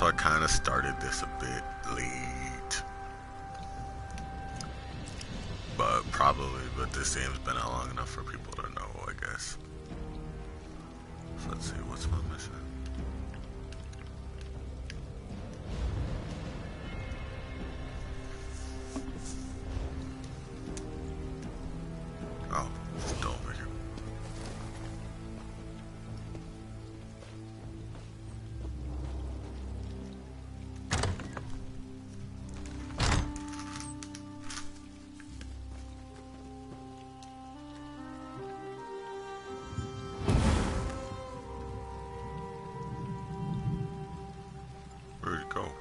Also, I kind of started this a bit late, but this game's been out long enough for people to know, I guess. So let's see, what's my mission? Oh, still over here. Where'd it go?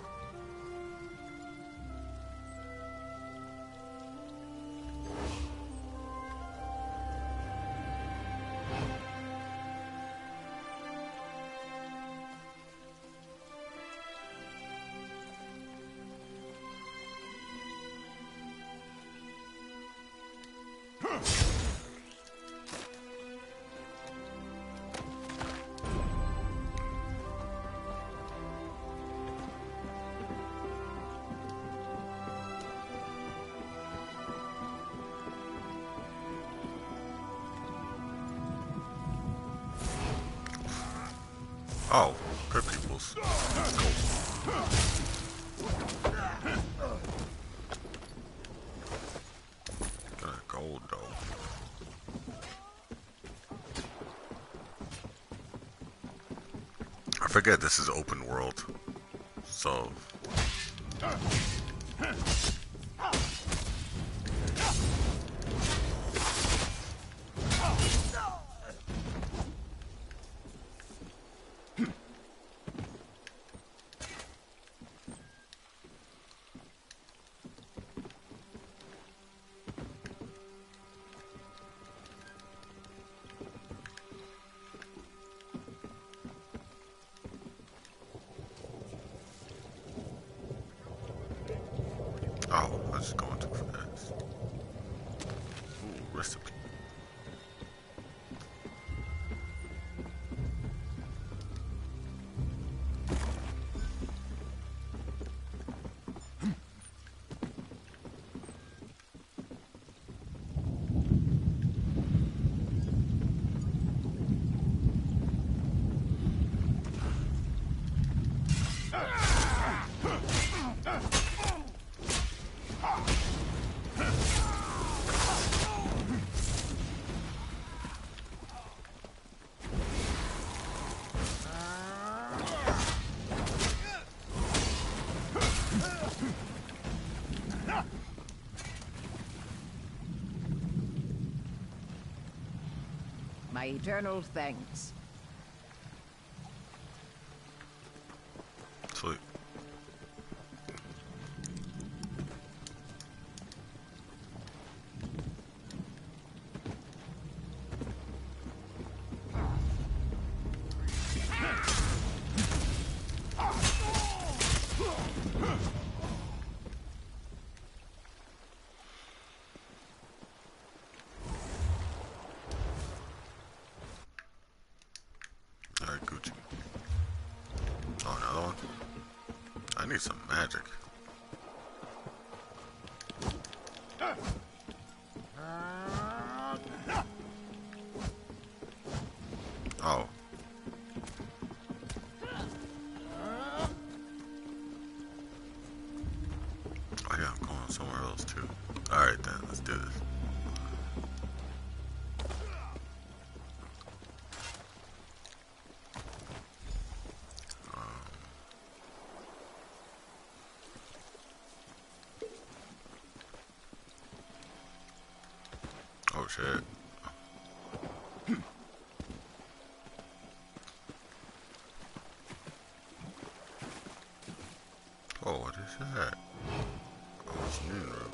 Oh, good peoples. Let's go. Got a gold though. I forget this is open world, so. Oh, I was going too fast. Ooh, recipe. My eternal thanks. Sweet. Alright, Gucci. Oh, another one? I need some magic. Oh. Oh yeah, I'm going somewhere else too. Alright then, let's do this. Oh shit. Oh, what is that? Oh, it's new room.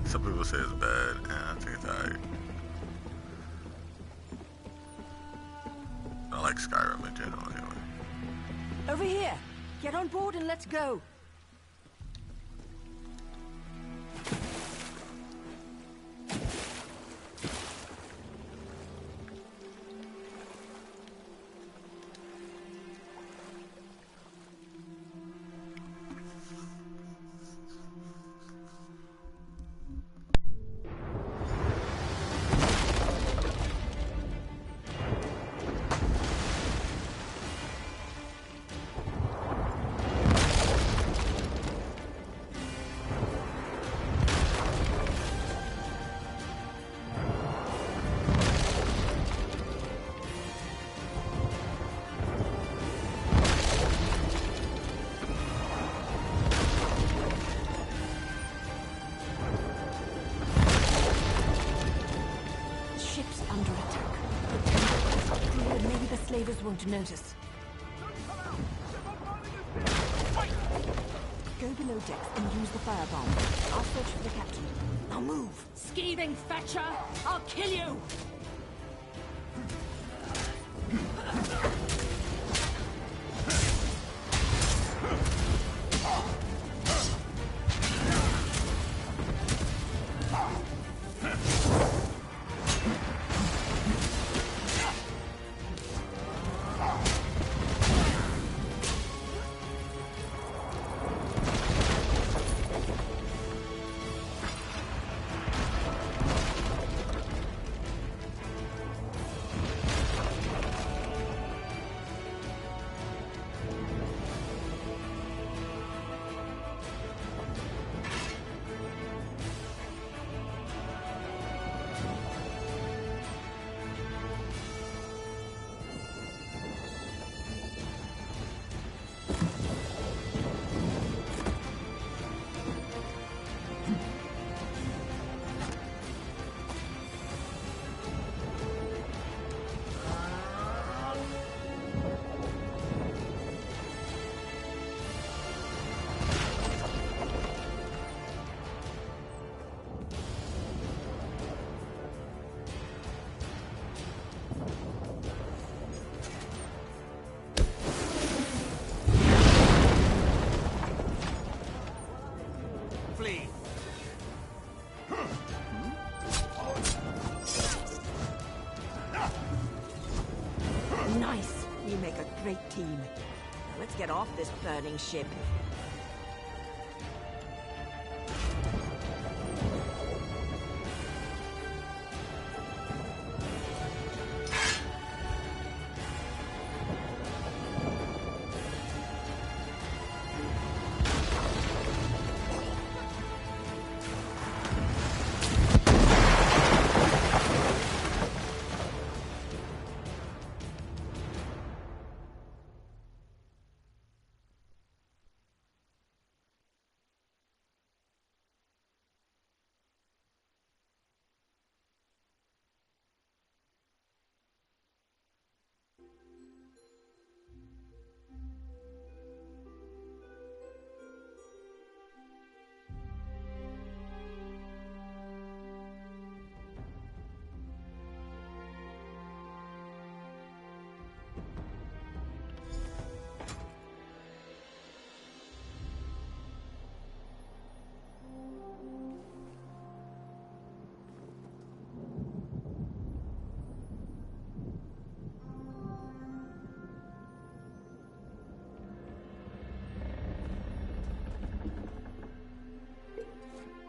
Some people say it's bad, and I think it's alright. I like Skyrim in general, anyway. Over here! Get on board and let's go! Slavers won't notice. Go below decks and use the firebomb. I'll search for the captain. Now move! Scheming fetcher! I'll kill you! Nice! We make a great team. Now let's get off this burning ship.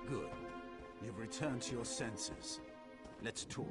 Good. You've returned to your senses. Let's talk.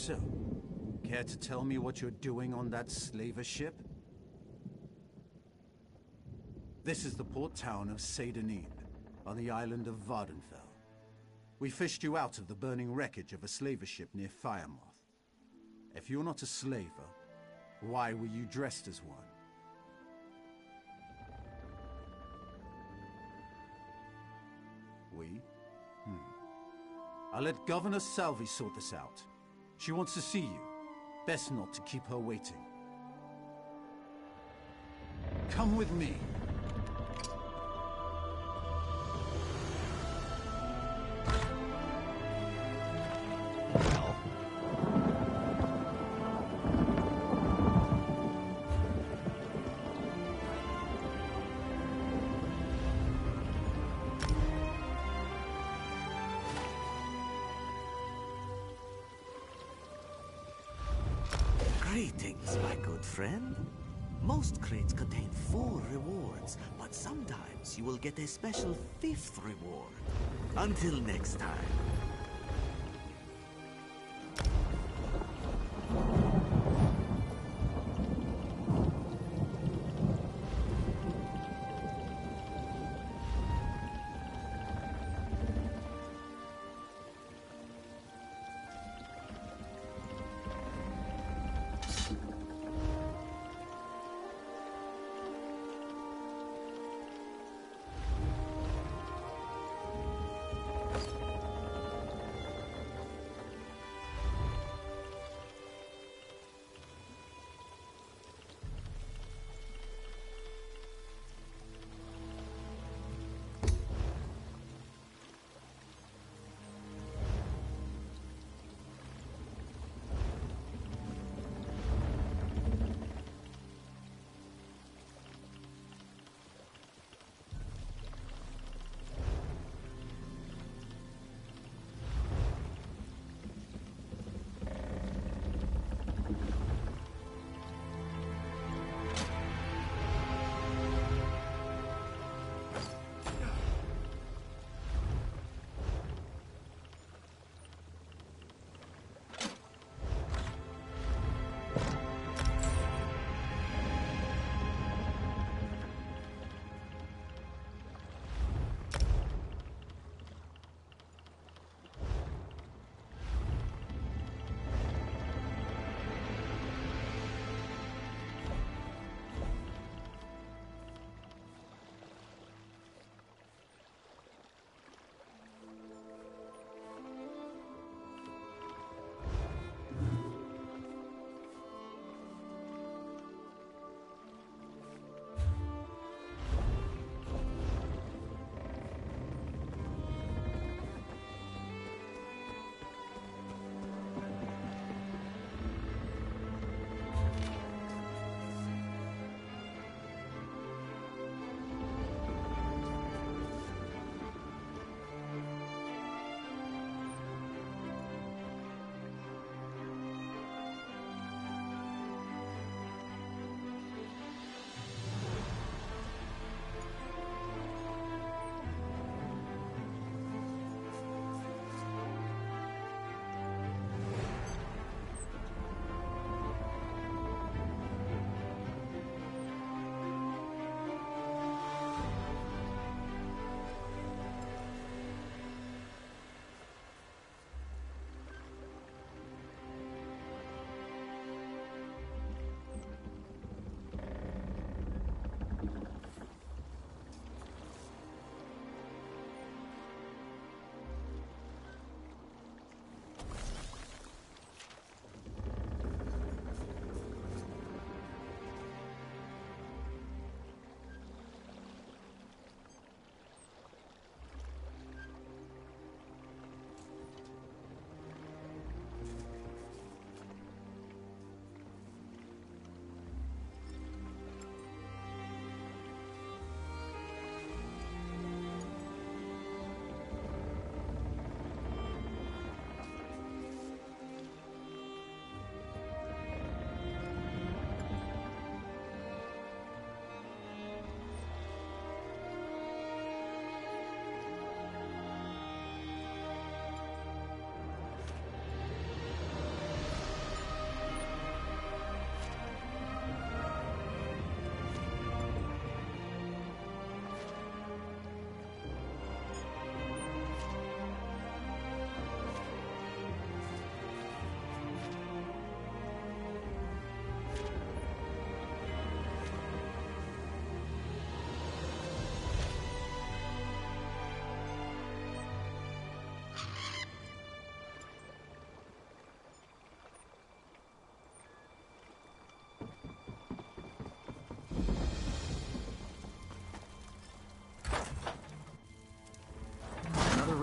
So, care to tell me what you're doing on that slaver ship? This is the port town of Seydanin, on the island of Vardenfell. We fished you out of the burning wreckage of a slaver ship near Firemoth. If you're not a slaver, why were you dressed as one? We? I'll let Governor Salvi sort this out. She wants to see you. Best not to keep her waiting. Come with me. Greetings, my good friend. Most crates contain 4 rewards, but sometimes you will get a special 5th reward. Until next time.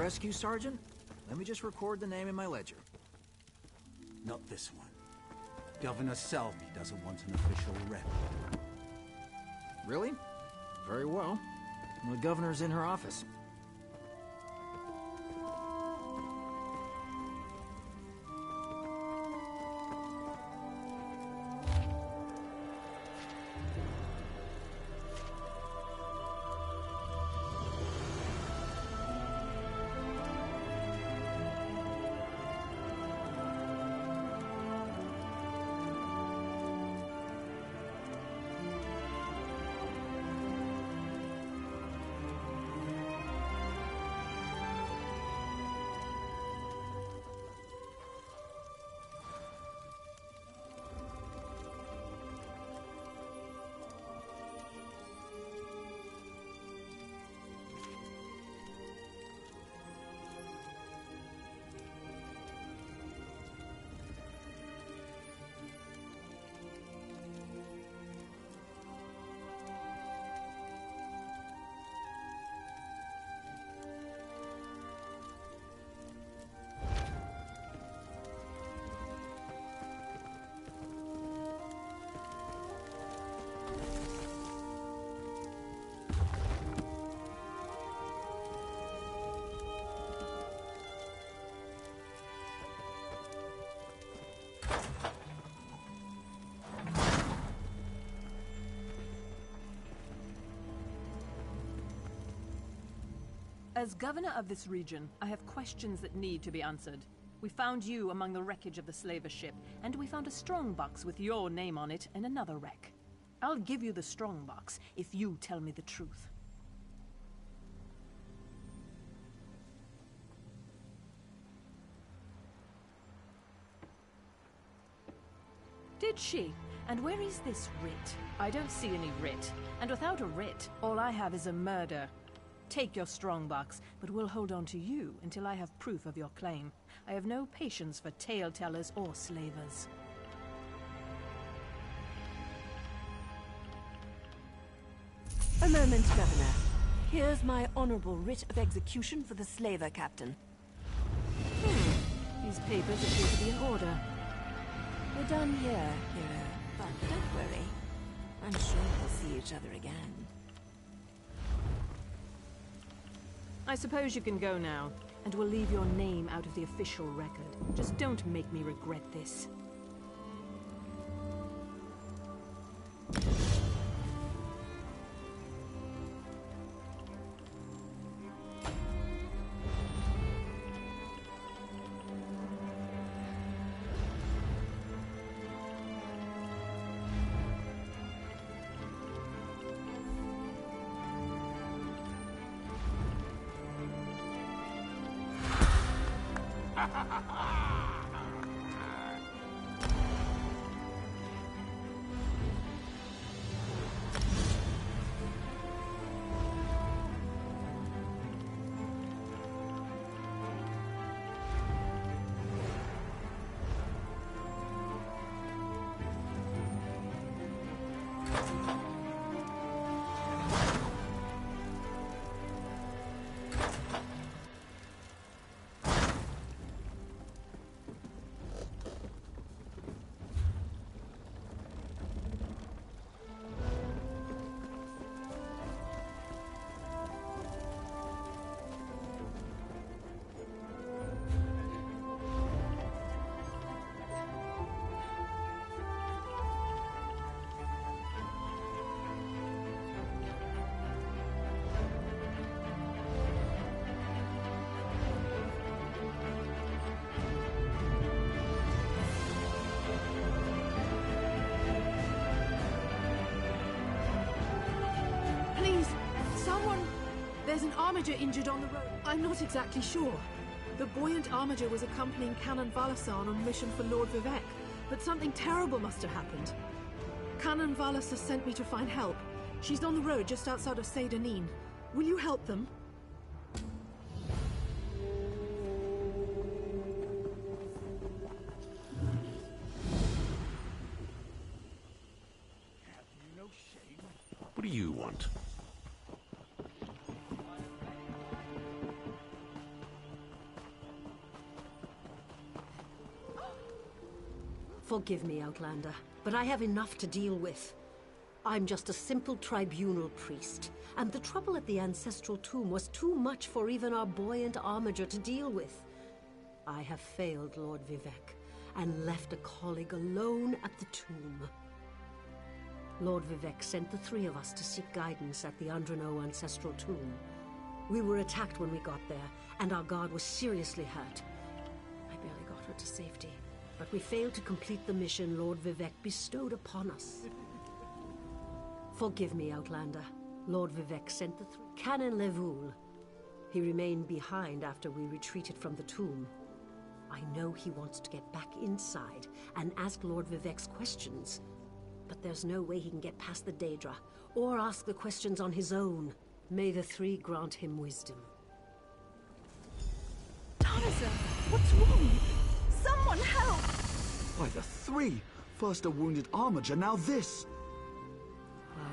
rescue, Sergeant? Let me just record the name in my ledger. Not this one. Governor Selby doesn't want an official record. Really? Very well. The governor's in her office. As governor of this region, I have questions that need to be answered. We found you among the wreckage of the slaver ship, and we found a strongbox with your name on it in another wreck. I'll give you the strongbox if you tell me the truth. Did she? And where is this writ? I don't see any writ. And without a writ, all I have is a murder. Take your strongbox, but we'll hold on to you until I have proof of your claim. I have no patience for tale-tellers or slavers. A moment, Governor. Here's my honorable writ of execution for the slaver captain. These papers appear to be in order. We're done here, hero. But don't worry. I'm sure we'll see each other again. I suppose you can go now, and we'll leave your name out of the official record. Just don't make me regret this. There's an armiger injured on the road. I'm not exactly sure. The buoyant armiger was accompanying Canon Valasar on a mission for Lord Vivek, but something terrible must have happened. Canon Valasar sent me to find help. She's on the road just outside of Seydanin. Will you help them? What do you want? Forgive me, Outlander, but I have enough to deal with. I'm just a simple tribunal priest, and the trouble at the ancestral tomb was too much for even our buoyant armiger to deal with. I have failed Lord Vivec, and left a colleague alone at the tomb. Lord Vivec sent the three of us to seek guidance at the Undreno ancestral tomb. We were attacked when we got there, and our guard was seriously hurt. I barely got her to safety, but we failed to complete the mission Lord Vivec bestowed upon us. Forgive me, Outlander. Lord Vivec sent the Canon Levoul. He remained behind after we retreated from the tomb. I know he wants to get back inside and ask Lord Vivec's questions, but there's no way he can get past the Daedra, or ask the questions on his own. May the three grant him wisdom. Tarza, what's wrong? Someone help! By the three! First a wounded armiger, now this!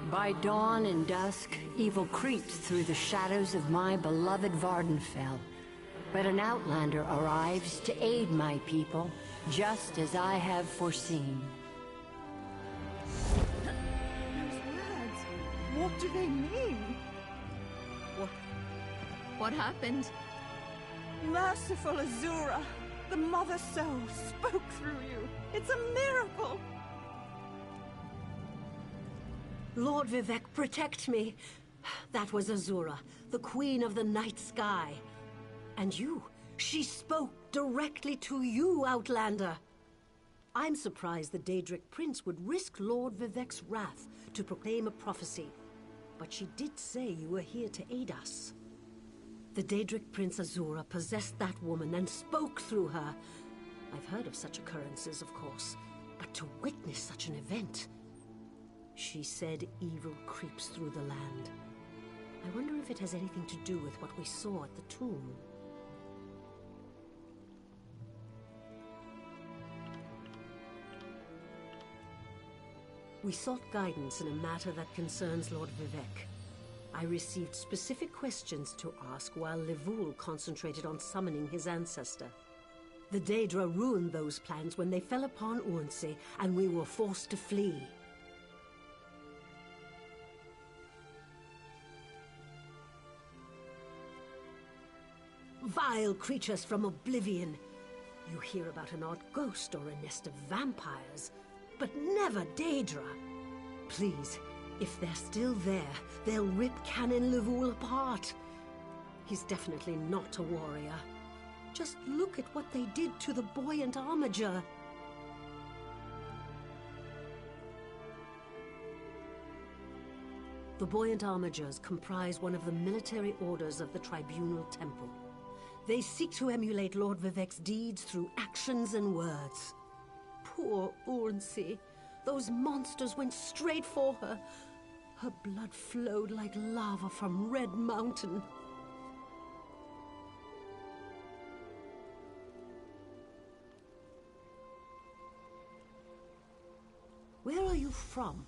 By dawn and dusk, evil creeps through the shadows of my beloved Vardenfell. But an outlander arrives to aid my people, just as I have foreseen. Those words, what do they mean? What happened? Merciful Azura, the Mother Soul spoke through you. It's a miracle! Lord Vivec, protect me! That was Azura, the Queen of the Night Sky. And you, she spoke directly to you, Outlander. I'm surprised the Daedric Prince would risk Lord Vivec's wrath to proclaim a prophecy. But she did say you were here to aid us. The Daedric Prince Azura possessed that woman and spoke through her. I've heard of such occurrences, of course, but to witness such an event... She said evil creeps through the land. I wonder if it has anything to do with what we saw at the tomb. We sought guidance in a matter that concerns Lord Vivec. I received specific questions to ask while Levoul concentrated on summoning his ancestor. The Daedra ruined those plans when they fell upon Urnsey, and we were forced to flee. Vile creatures from oblivion. You hear about an odd ghost or a nest of vampires, but never Daedra. Please, if they're still there, they'll rip Canon Levoul apart. He's definitely not a warrior. Just look at what they did to the buoyant armiger. The buoyant armigers comprise one of the military orders of the Tribunal Temple. They seek to emulate Lord Vivec's deeds through actions and words. Poor Urnsey. Those monsters went straight for her. Her blood flowed like lava from Red Mountain. Where are you from?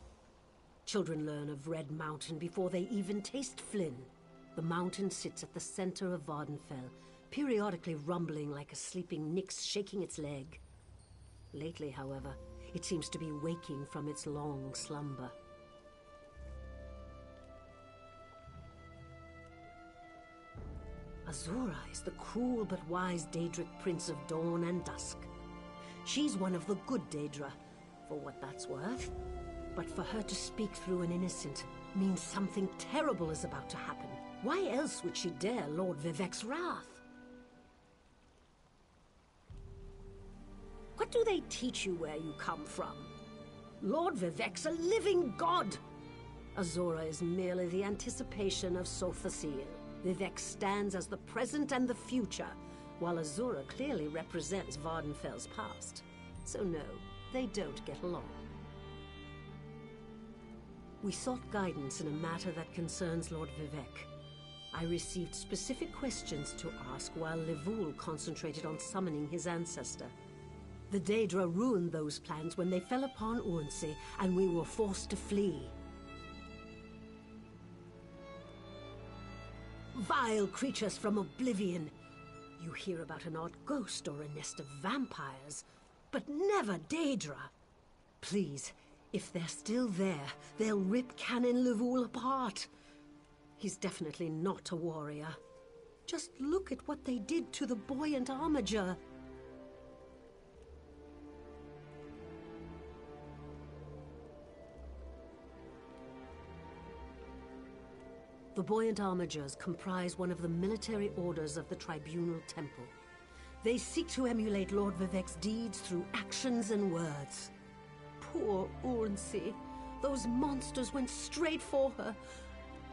Children learn of Red Mountain before they even taste Flynn. The mountain sits at the center of Vardenfell, periodically rumbling like a sleeping Nyx shaking its leg. Lately, however, it seems to be waking from its long slumber. Azura is the cruel but wise Daedric Prince of Dawn and Dusk. She's one of the good Daedra, for what that's worth. But for her to speak through an innocent means something terrible is about to happen. Why else would she dare Lord Vivec's wrath? What do they teach you where you come from? Lord Vivec's a living god! Azura is merely the anticipation of Sothasil. Vivec stands as the present and the future, while Azura clearly represents Vardenfell's past. So no, they don't get along. We sought guidance in a matter that concerns Lord Vivec. I received specific questions to ask while Levoul concentrated on summoning his ancestor. The Daedra ruined those plans when they fell upon Urnsey, and we were forced to flee. Vile creatures from oblivion. You hear about an odd ghost or a nest of vampires, but never Daedra. Please, if they're still there, they'll rip Canon Levoul apart. He's definitely not a warrior. Just look at what they did to the buoyant armiger. The buoyant armigers comprise one of the military orders of the Tribunal Temple. They seek to emulate Lord Vivec's deeds through actions and words. Poor Urnsi. Those monsters went straight for her.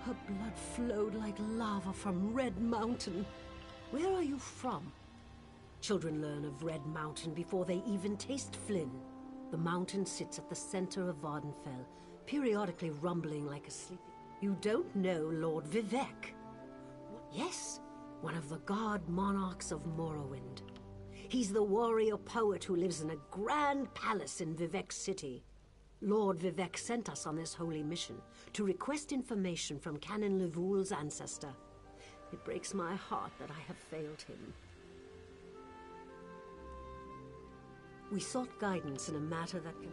Her blood flowed like lava from Red Mountain. Where are you from? Children learn of Red Mountain before they even taste Flynn. The mountain sits at the center of Vardenfell, periodically rumbling like a sleeping... You don't know Lord Vivec? Yes, one of the god monarchs of Morrowind. He's the warrior poet who lives in a grand palace in Vivec City. Lord Vivec sent us on this holy mission to request information from Canon Levoul's ancestor. It breaks my heart that I have failed him. We sought guidance in a matter that can...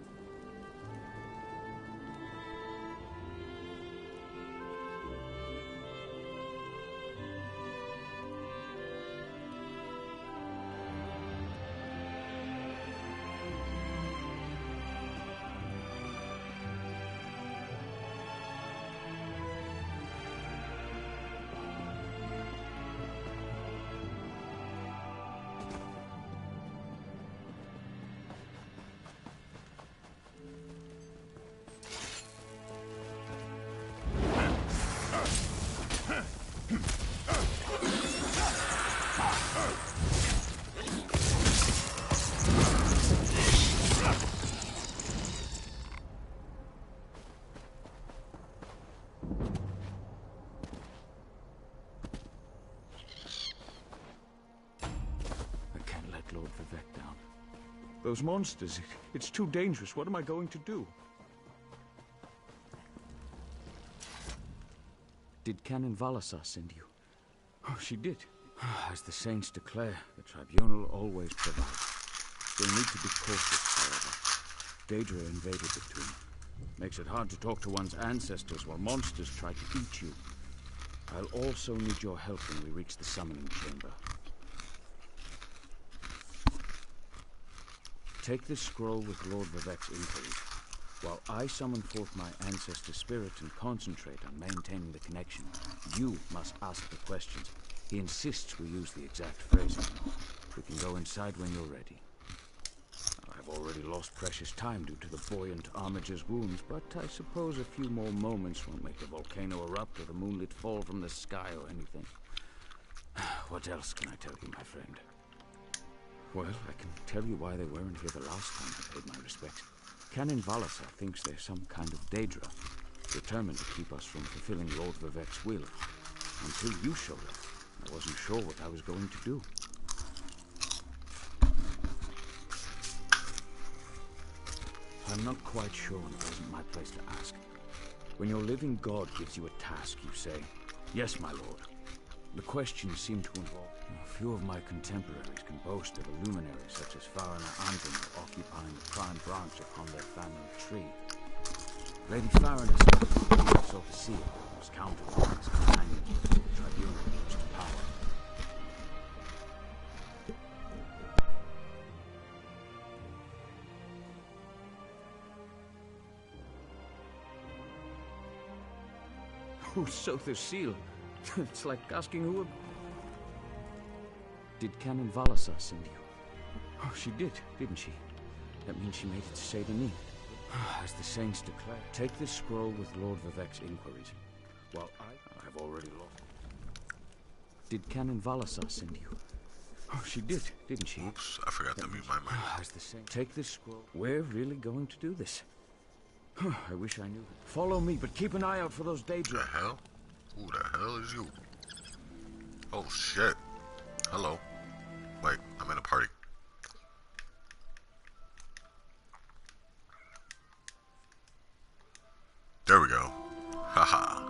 Lord Vivec down. Those monsters, it's too dangerous. What am I going to do? Did Canon Valasar send you? Oh, she did. As the saints declare, the tribunal always provides. You'll need to be cautious, however. Daedra invaded the tomb. Makes it hard to talk to one's ancestors while monsters try to eat you. I'll also need your help when we reach the summoning chamber. Take this scroll with Lord Vivec's inquiries, while I summon forth my ancestor spirit and concentrate on maintaining the connection. You must ask the questions. He insists we use the exact phrasing. We can go inside when you're ready. I've already lost precious time due to the buoyant armiger's wounds, but I suppose a few more moments won't make the volcano erupt or the moonlit fall from the sky or anything. What else can I tell you, my friend? Well, I can tell you why they weren't here the last time I paid my respects. Canon Valasar thinks they're some kind of Daedra, determined to keep us from fulfilling Lord Vivec's will. Until you showed up, I wasn't sure what I was going to do. I'm not quite sure, and it wasn't my place to ask. When your living god gives you a task, you say, "Yes, my lord." The questions seem to involve... A few of my contemporaries can boast of a luminary such as Farina Andrin occupying the prime branch upon their family tree. Lady Farina sought to see it, was counted on as companion to the tribunal rose to power. Who sowed the seal? It's like asking who... Did Canon Valasar send you? Oh, she did, didn't she? That means she made it to Saint-Denis. As the saints declare, take this scroll with Lord Vivec's inquiries. While I've already lost. Did Canon Valasar send you? Oh, she did, didn't she? Oops, I forgot to mute my mic. As the saints take this scroll. We're really going to do this. I wish I knew. Follow me, but keep an eye out for those Daedra. The hell? Who the hell is you? Oh shit. Hello. Wait, I'm in a party. There we go. Haha.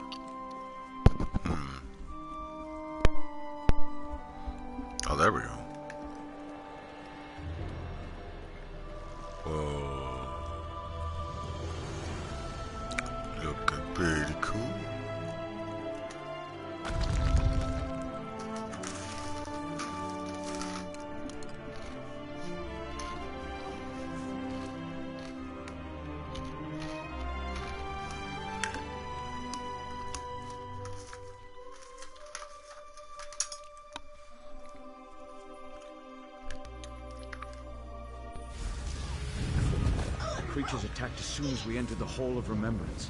Oh, there we go. Pretty cool. Creatures attacked as soon as we entered the Hall of Remembrance.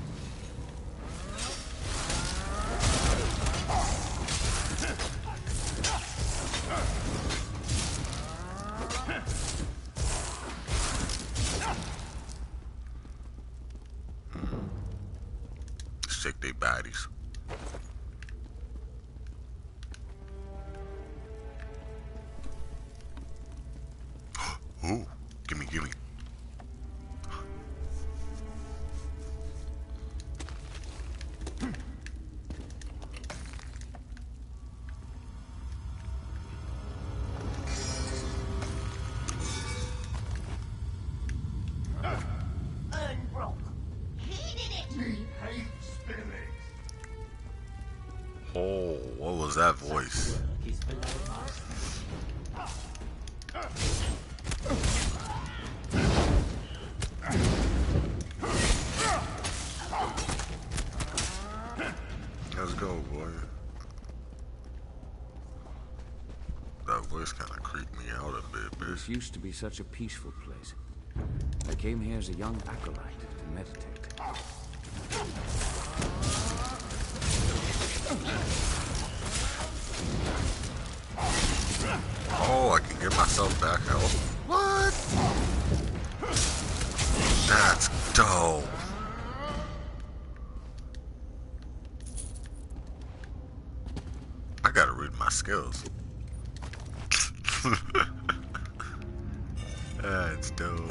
Sick they bodies. Ooh, gimme, gimme. Oh, what was that voice? Let's go, boy. That voice kind of creeped me out a bit, bitch. This used to be such a peaceful place. I came here as a young acolyte to meditate. Oh, I can get myself back out. What? That's dope. I gotta read my skills. That's dope.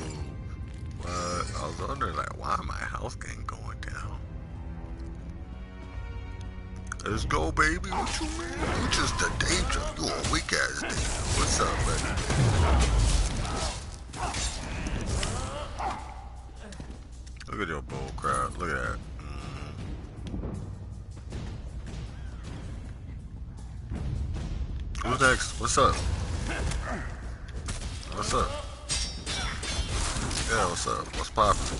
But I was wondering, like, why my health ain't going down? Let's go, baby. What you mean? You just a danger. You a weak ass danger. What's up, buddy? Look at your bull crap. Look at that. Who's next? What's up? What's up? Yeah, what's up? What's poppin'?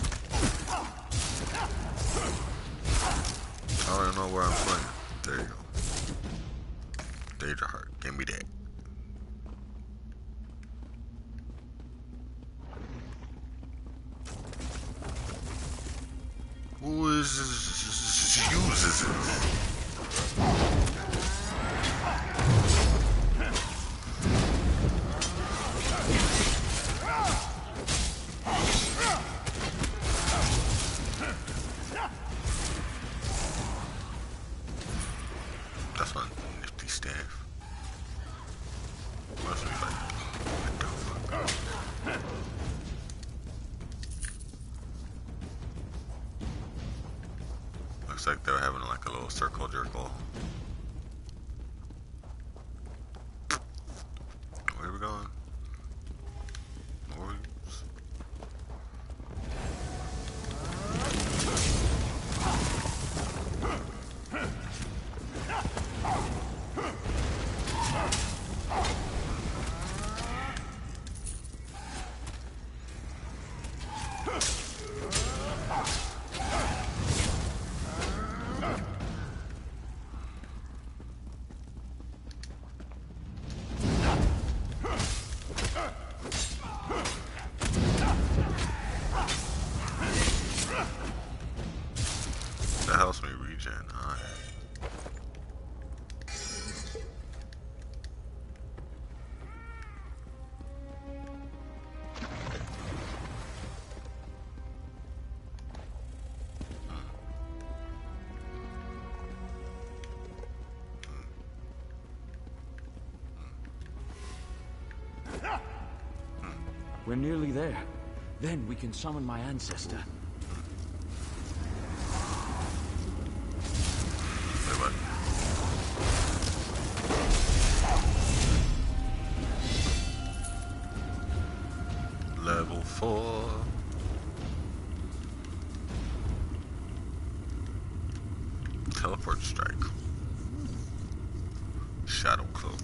I don't even know where I'm playing. There you go. Danger heart. Give me that. Who uses it? That's my nifty staff. Must be like, what the fuck? Looks like they're having like a little circle jerkle. Where are we going? That helps me regen, huh? We're nearly there. Then we can summon my ancestor. Level 4. Teleport strike. Shadow cloak.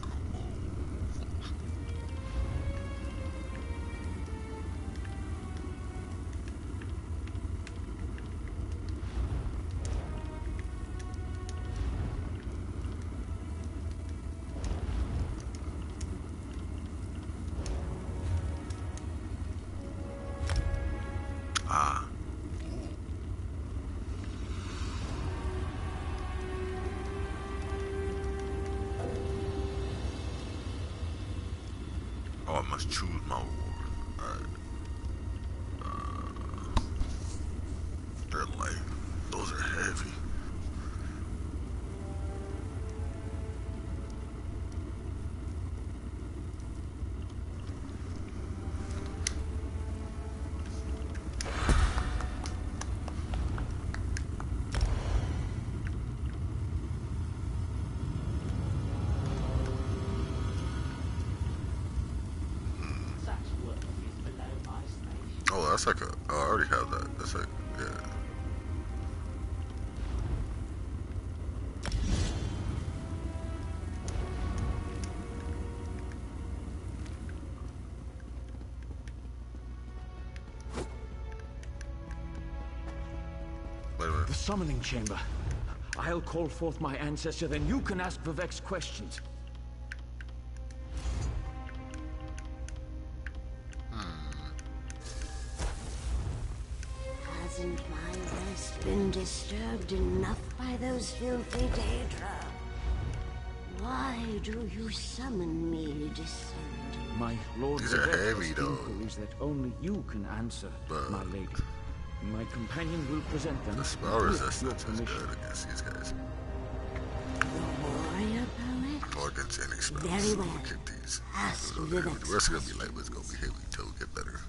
Ah. Oh, I must choose my reward. Alright. They're light. Those are heavy. Oh, that's like a. Oh, I already have that. That's like, yeah. Wait a minute. The summoning chamber. I'll call forth my ancestor, then you can ask Vivek's questions. Hasn't my rest been disturbed enough by those filthy Daedra? Why do you summon me, descendant? My Lord These are Vivek heavy, has though. inquiries that only you can answer, my lady. My companion will present them. The spell with resistance your is permission. good against these guys. The warrior poet? Or against any spells. Very well. We'll kick these. Ask The Vivek's rest are gonna be light, but it's gonna be heavy until we get better.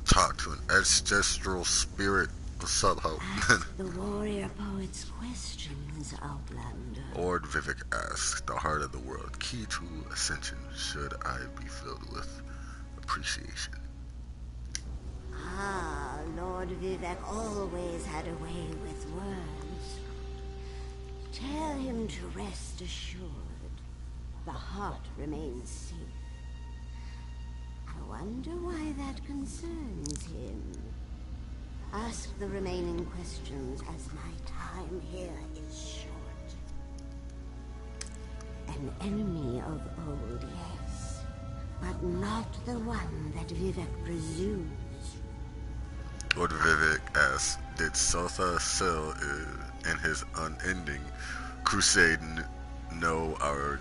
Talk to an ancestral spirit. What's up, Hope? The warrior poet's questions, Outlander. Lord Vivek asks, the heart of the world, key to ascension, should I be filled with appreciation? Ah, Lord Vivek always had a way with words. Tell him to rest assured. The heart remains safe. I wonder why that concerns him. Ask the remaining questions as my time here is short. An enemy of old, yes, but not the one that Vivek presumes. Lord Vivek asks, did Sotha Sil in his unending crusade know our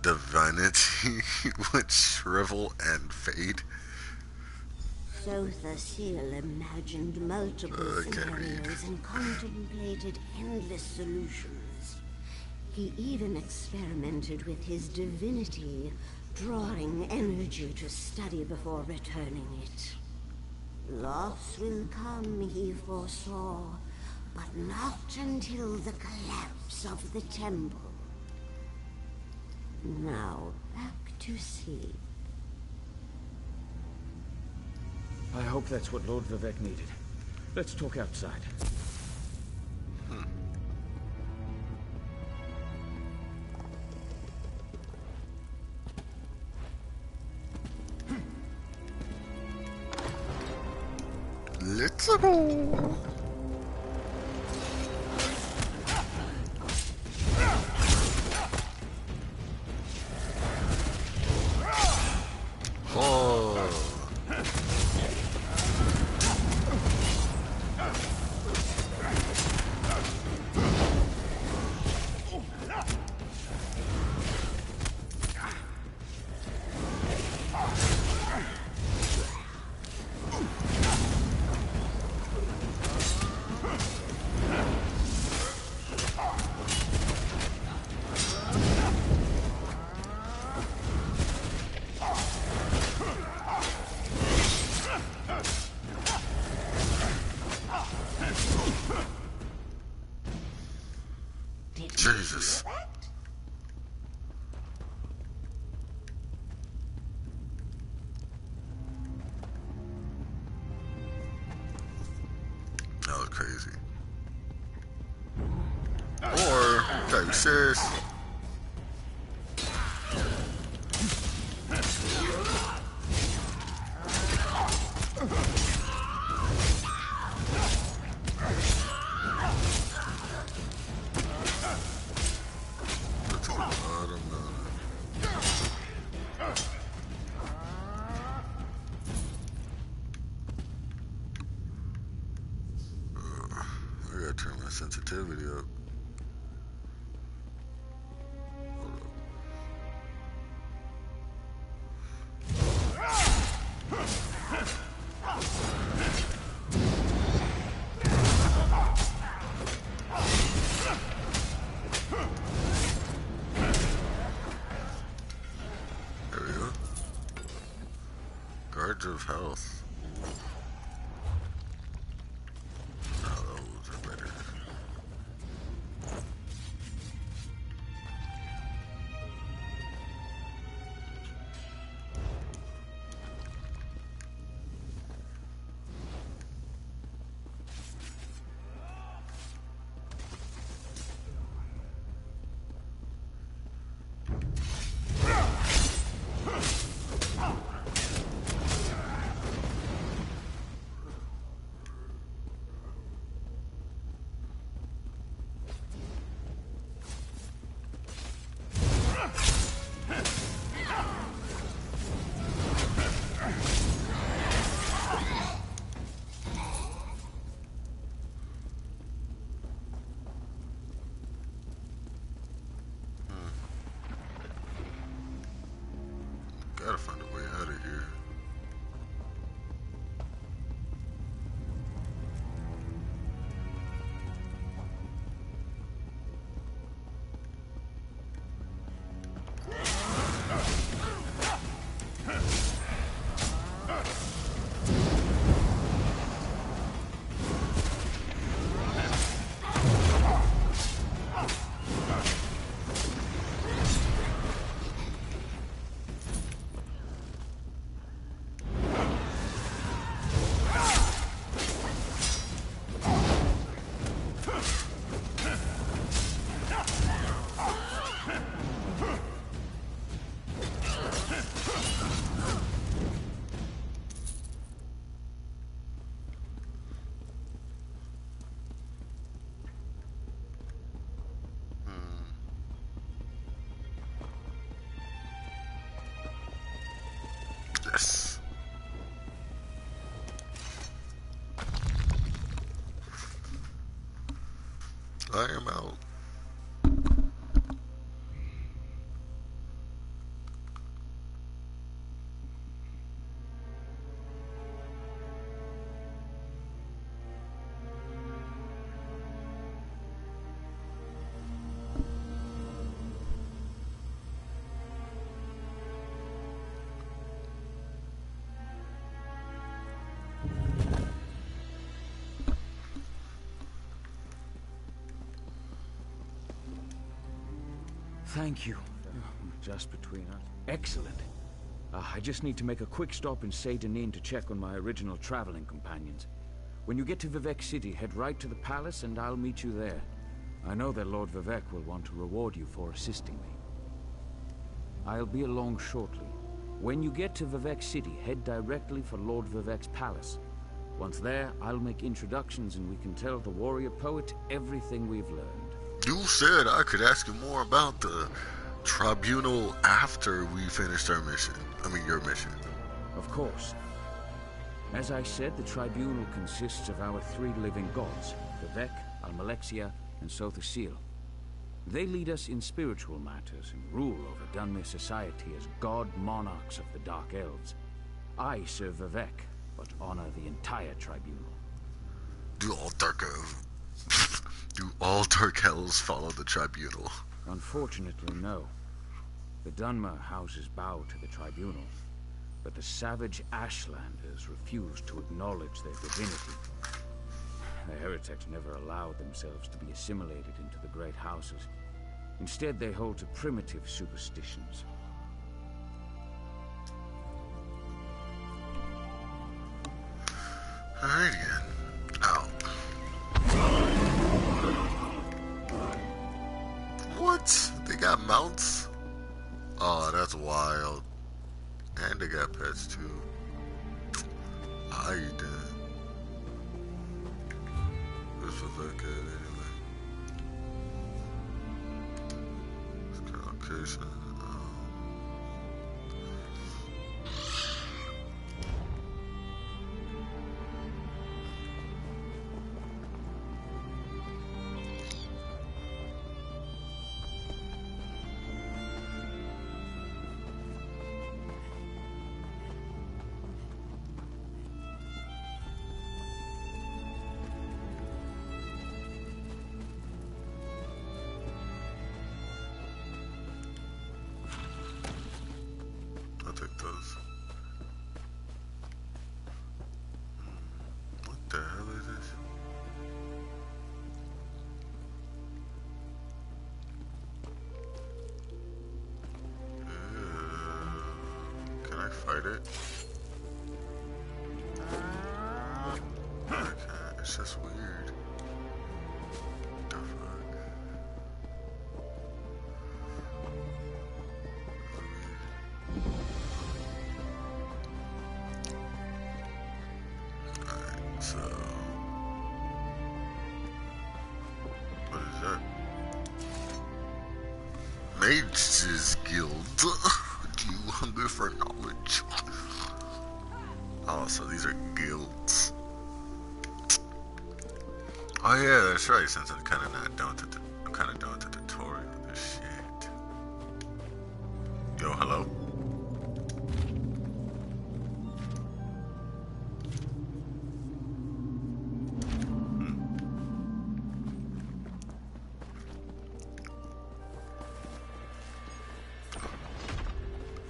divinity would shrivel and fade? Sotha Sil imagined multiple scenarios and contemplated endless solutions. He even experimented with his divinity, drawing energy to study before returning it. Loss will come, he foresaw, but not until the collapse of the temple. Now, back to sleep. I hope that's what Lord Vivek needed. Let's talk outside. Let's go. Oh. sis. I gotta turn my sensitivity up. There we go. Guards of health. Oh, those are better. Gotta find a way out of here. Yes. I am out. Thank you. Just between us. Excellent. I just need to make a quick stop in Saint-Denis to check on my original traveling companions. When you get to Vivec City, head right to the palace and I'll meet you there. I know that Lord Vivec will want to reward you for assisting me. I'll be along shortly. When you get to Vivec City, head directly for Lord Vivec's palace. Once there, I'll make introductions and we can tell the warrior poet everything we've learned. You said I could ask you more about the tribunal after we finished our mission. I mean, your mission. Of course. As I said, the tribunal consists of our three living gods, Vivec, Almalexia, and Sothosil. They lead us in spiritual matters and rule over Dunmer society as god monarchs of the Dark Elves. I serve Vivec, but honor the entire tribunal. Do all Dark Elves follow the tribunal? Unfortunately, no. The Dunmer houses bow to the tribunal, but the savage Ashlanders refuse to acknowledge their divinity. The heretics never allowed themselves to be assimilated into the great houses. Instead, they hold to primitive superstitions. Alright again. Ow. What? got mounts? Oh, that's wild. And they got pets too. I did. This was that good anyway. It's kind of location. I'll take those. What the hell is this? Can I fight it? I can't. It's just weird. The fuck? Alright, so what is that? Mage's Guild. Do you hunger for knowledge? Oh, so these are guilds. Oh yeah, that's right. Since I'm kind of not done with I'm kind of done with the tutorial of this shit. Yo, hello.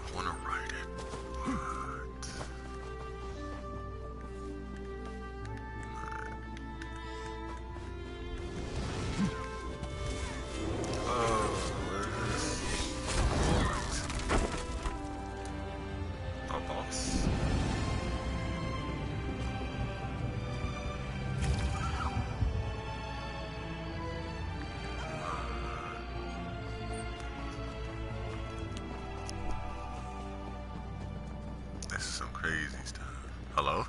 I want to ride it. What? This is some crazy stuff. Hello?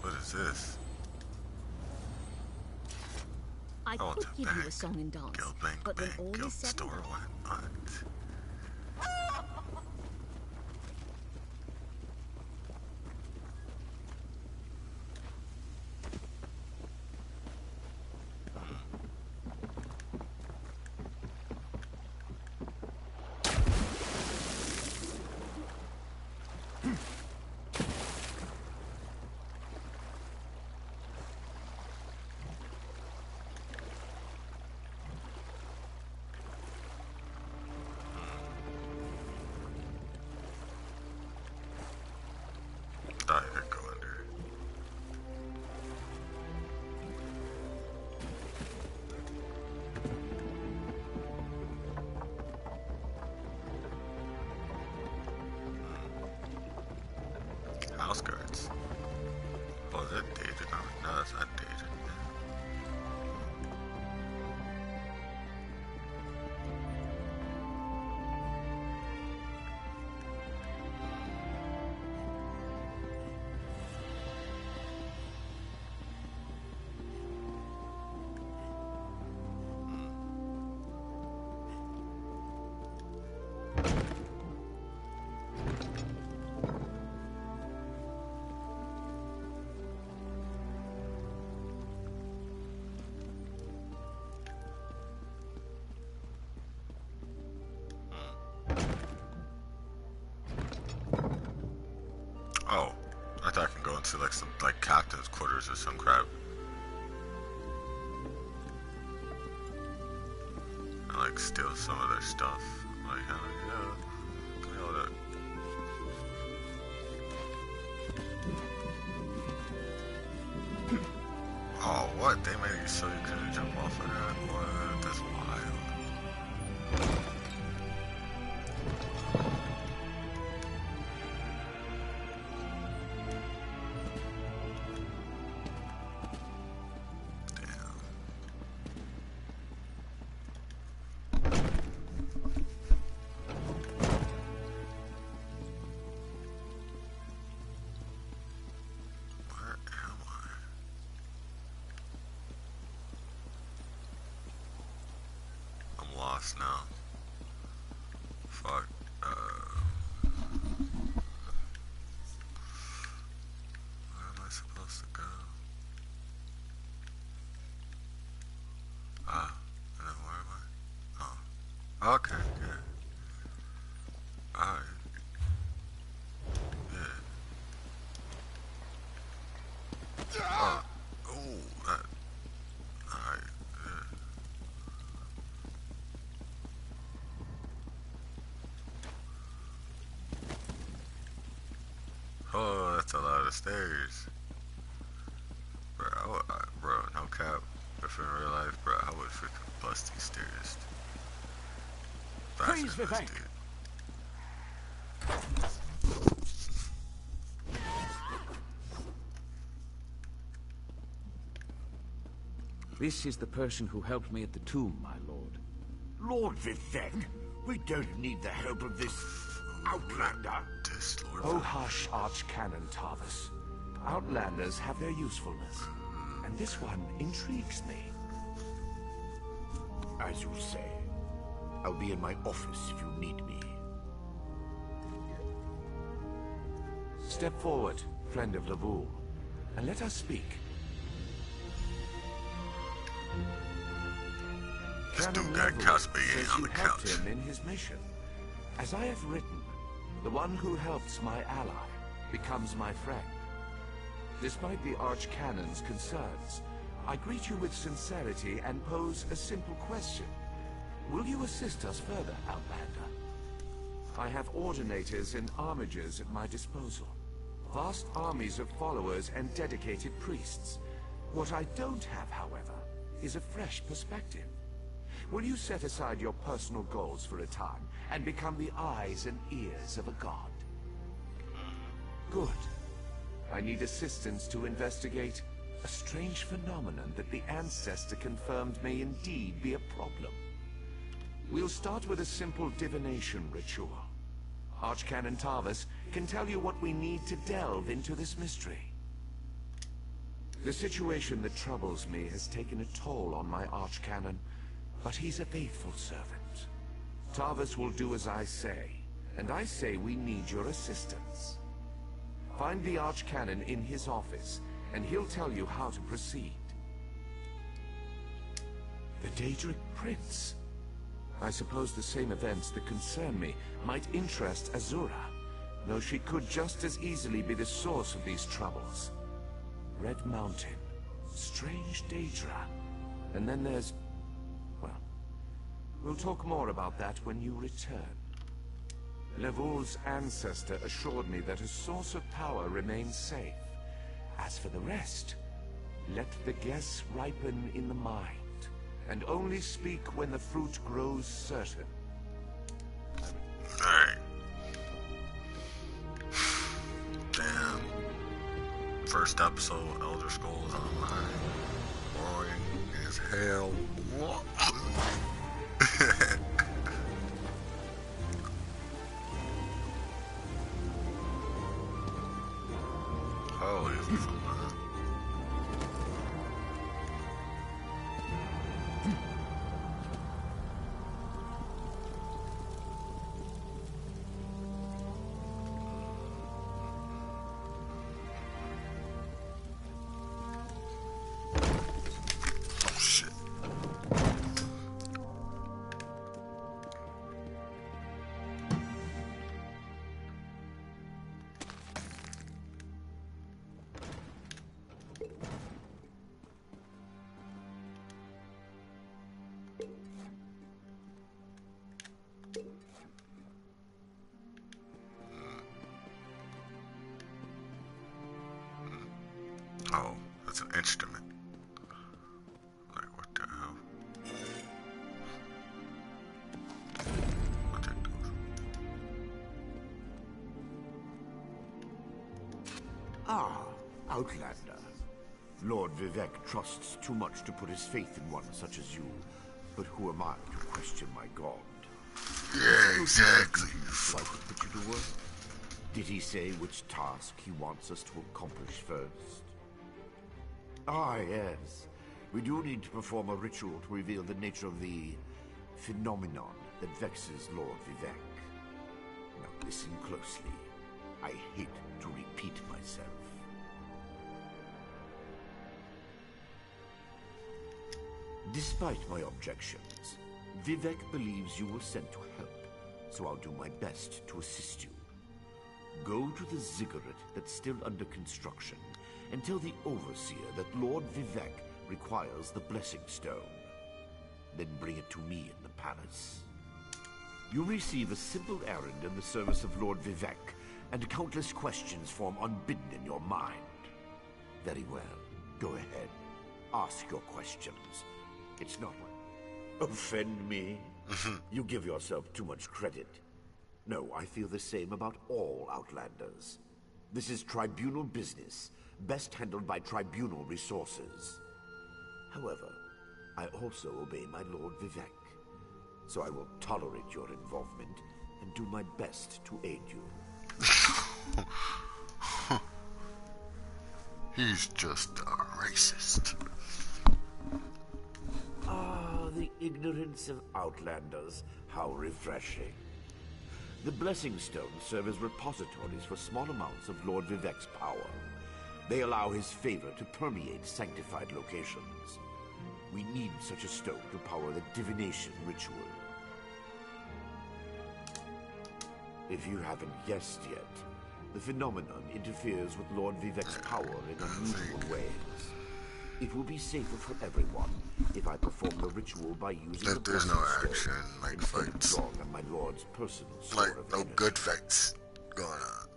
What is this? I Oh, could it's a give you a bank. song and dance, Guild Bank, but when all Guild is said Store and done, one. I could go under. House guards. Oh, is that dated? No, that's not dated. Oh, I thought I can go into like some captain's quarters or some crap. And like steal some of their stuff. Like, hell yeah. Give me all that. Oh, what? They made it so you couldn't jump off of that? What? That's wild. lost now. Fuck. Where am I supposed to go? And then where am I? Oh. Okay, yeah. Alright. Yeah. Oh. Ooh, that. Alright, yeah. Oh, that's a lot of stairs. Bro, bro, no cap. If in real life, bro, I would freaking bust these stairs. Please, Vivek. This is the person who helped me at the tomb, my lord. Lord Vivek, we don't need the help of this outlander. Oh, hush, Archcanon Tarvis. Outlanders have their usefulness, and this one intrigues me. As you say, I'll be in my office if you need me. Step forward, friend of Lavul, and let us speak. This dude Canon got Lavul Cosby says on you the helped couch. him in his mission. As I have written, the one who helps my ally becomes my friend. Despite the Archcanon's concerns, I greet you with sincerity and pose a simple question. Will you assist us further, Outlander? I have ordinators and armigers at my disposal. Vast armies of followers and dedicated priests. What I don't have, however, is a fresh perspective. Will you set aside your personal goals for a time and become the eyes and ears of a god? Good. I need assistance to investigate a strange phenomenon that the Ancestor confirmed may indeed be a problem. We'll start with a simple divination ritual. Archcanon Tarvis can tell you what we need to delve into this mystery. The situation that troubles me has taken a toll on my Archcanon, but he's a faithful servant. Tarvis will do as I say, and I say we need your assistance. Find the Archcanon in his office, and he'll tell you how to proceed. The Daedric Prince. I suppose the same events that concern me might interest Azura, though she could just as easily be the source of these troubles. Red Mountain, strange Daedra, and then there's... well, we'll talk more about that when you return. Lavul's ancestor assured me that a source of power remains safe. As for the rest, let the guess ripen in the mind, and only speak when the fruit grows certain. Alright. Damn. First episode, Elder Scrolls Online. Boring as hell. Oh, he's from oh shit. Oh, that's an instrument. Like, what the hell? I'll take those. Ah, Outlander. Lord Vivek trusts too much to put his faith in one such as you. But who am I to question my god? Yeah, exactly. Like to put you to work? Did he say which task he wants us to accomplish first? Ah, yes. We do need to perform a ritual to reveal the nature of the phenomenon that vexes Lord Vivek. Now listen closely. I hate to repeat myself. Despite my objections, Vivek believes you were sent to help, so I'll do my best to assist you. Go to the ziggurat that's still under construction and tell the Overseer that Lord Vivek requires the Blessing Stone. Then bring it to me in the palace. You receive a simple errand in the service of Lord Vivek, and countless questions form unbidden in your mind. Very well. Go ahead. Ask your questions. It's not offend me. You give yourself too much credit. No, I feel the same about all Outlanders. This is tribunal business, best handled by tribunal resources. However, I also obey my Lord Vivek, so I will tolerate your involvement and do my best to aid you. He's just a racist. Ah, the ignorance of Outlanders. How refreshing. The Blessing Stones serve as repositories for small amounts of Lord Vivek's power. They allow his favor to permeate sanctified locations. We need such a stone to power the divination ritual. If you haven't guessed yet, the phenomenon interferes with Lord Vivek's power in unusual ways. It will be safer for everyone if I perform the ritual by using the There's Blessing no Stone action, like instead of fights. drawing on my Lord's personal sword Like, of no energy. good fights going on.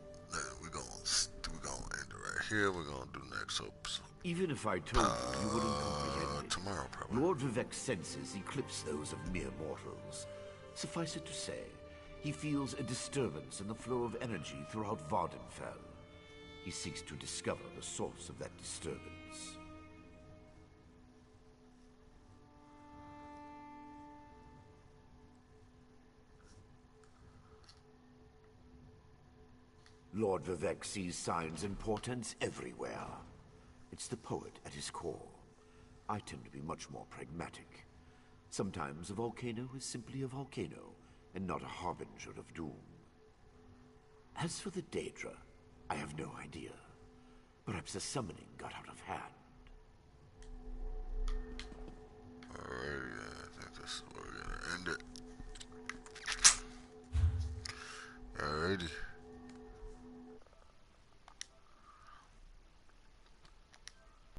We're gonna end it right here. We're gonna do next episode. Even if I told you, you wouldn't comprehend it. Tomorrow, probably. Lord Vivek's senses eclipse those of mere mortals. Suffice it to say, he feels a disturbance in the flow of energy throughout Vardenfell. He seeks to discover the source of that disturbance. Lord Vivek sees signs and portents everywhere. It's the poet at his core. I tend to be much more pragmatic. Sometimes a volcano is simply a volcano, and not a harbinger of doom. As for the Daedra, I have no idea. Perhaps the summoning got out of hand. Alright, I think this is where we're gonna end it.